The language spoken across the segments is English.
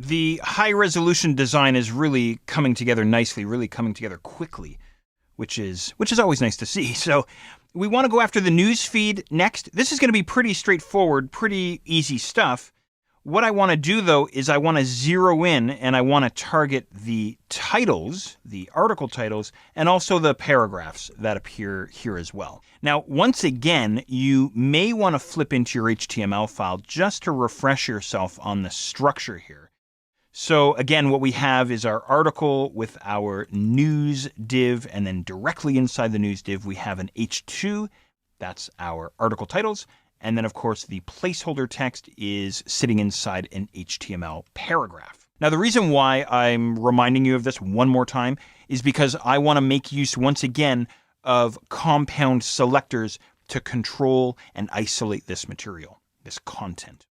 The high resolution design is really coming together nicely, really coming together quickly, which is always nice to see. So we want to go after the news feed next. This is going to be pretty straightforward, pretty easy stuff. What I want to do, though, is I want to zero in and I want to target the titles, the article titles, and also the paragraphs that appear here as well. Now, once again, you may want to flip into your HTML file just to refresh yourself on the structure here. So again, what we have is our article with our news div, and then directly inside the news div, we have an H2. That's our article titles. And then, of course, the placeholder text is sitting inside an HTML paragraph. Now, the reason why I'm reminding you of this one more time is because I want to make use, once again, of compound selectors to control and isolate this material, this content.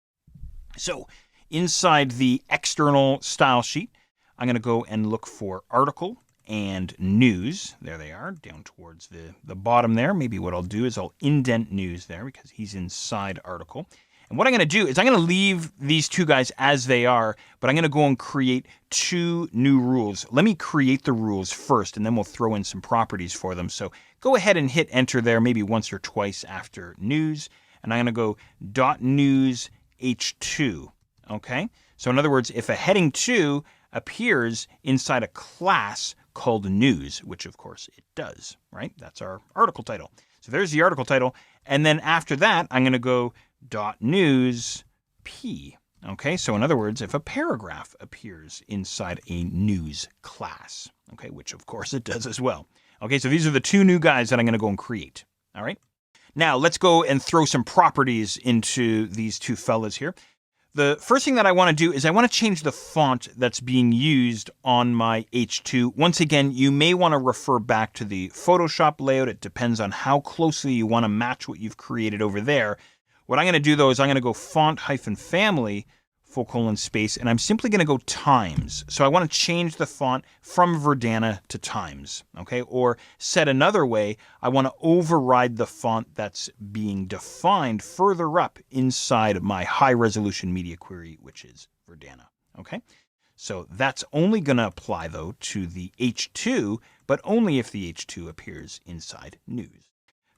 So inside the external style sheet, I'm going to go and look for article and news. There they are, down towards the bottom there. Maybe what I'll do is I'll indent news there because he's inside article. And what I'm going to do is I'm going to leave these two guys as they are, but I'm going to go and create two new rules. Let me create the rules first, and then we'll throw in some properties for them. So go ahead and hit enter there, maybe once or twice after news. And I'm going to go .news h2. Okay? So in other words, if a heading 2 appears inside a class called news, which of course it does, right? That's our article title. So there's the article title. And then after that, I'm going to go .news p. Okay, so in other words, if a paragraph appears inside a news class, okay, which of course it does as well. Okay, so these are the two new guys that I'm going to go and create. All right. Now let's go and throw some properties into these two fellas here. The first thing that I want to do is I want to change the font that's being used on my H2. Once again, you may want to refer back to the Photoshop layout. It depends on how closely you want to match what you've created over there. What I'm going to do, though, is I'm going to go font-family, :space, and I'm simply going to go Times. So I want to change the font from Verdana to Times, okay? Or said another way, I want to override the font that's being defined further up inside my high-resolution media query, which is Verdana, okay? So that's only going to apply, though, to the H2, but only if the H2 appears inside news.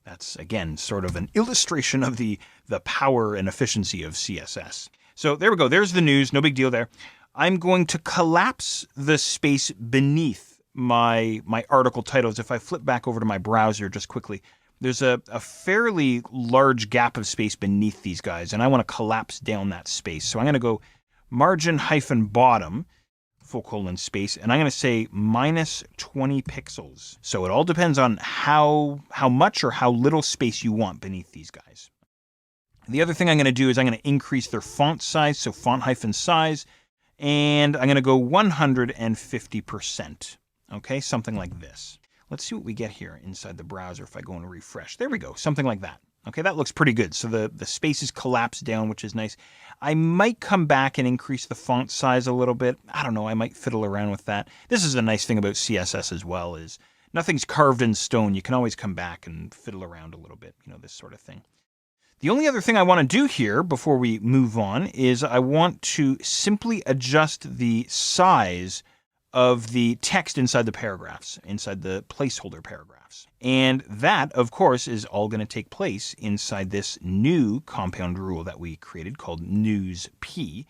That's, again, sort of an illustration of the power and efficiency of CSS. So there we go. There's the news. No big deal there. I'm going to collapse the space beneath my article titles. If I flip back over to my browser just quickly, there's a fairly large gap of space beneath these guys, and I want to collapse down that space. So I'm going to go margin-bottom, :space, and I'm going to say -20 pixels. So it all depends on how much or how little space you want beneath these guys. The other thing I'm going to do is I'm going to increase their font size, so font-size, and I'm going to go 150%. Okay, something like this. Let's see what we get here inside the browser if I go and refresh. There we go, something like that. Okay, that looks pretty good. So the space is collapsed down, which is nice. I might come back and increase the font size a little bit. I don't know, I might fiddle around with that. This is a nice thing about CSS as well, is nothing's carved in stone. You can always come back and fiddle around a little bit, this sort of thing. The only other thing I want to do here before we move on is I want to simply adjust the size of the text inside the paragraphs, inside the placeholder paragraphs. And that, of course, is all going to take place inside this new compound rule that we created called news p.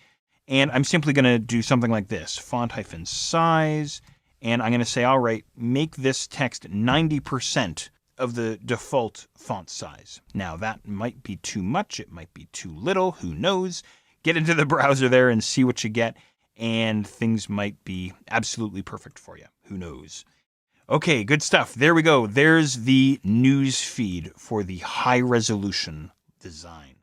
And I'm simply going to do something like this, font-size, and I'm going to say, all right, make this text 90% of the default font size. Now, that might be too much. It might be too little. Who knows? Get into the browser there and see what you get, and things might be absolutely perfect for you. Who knows? Okay, good stuff. There we go. There's the news feed for the high-resolution design.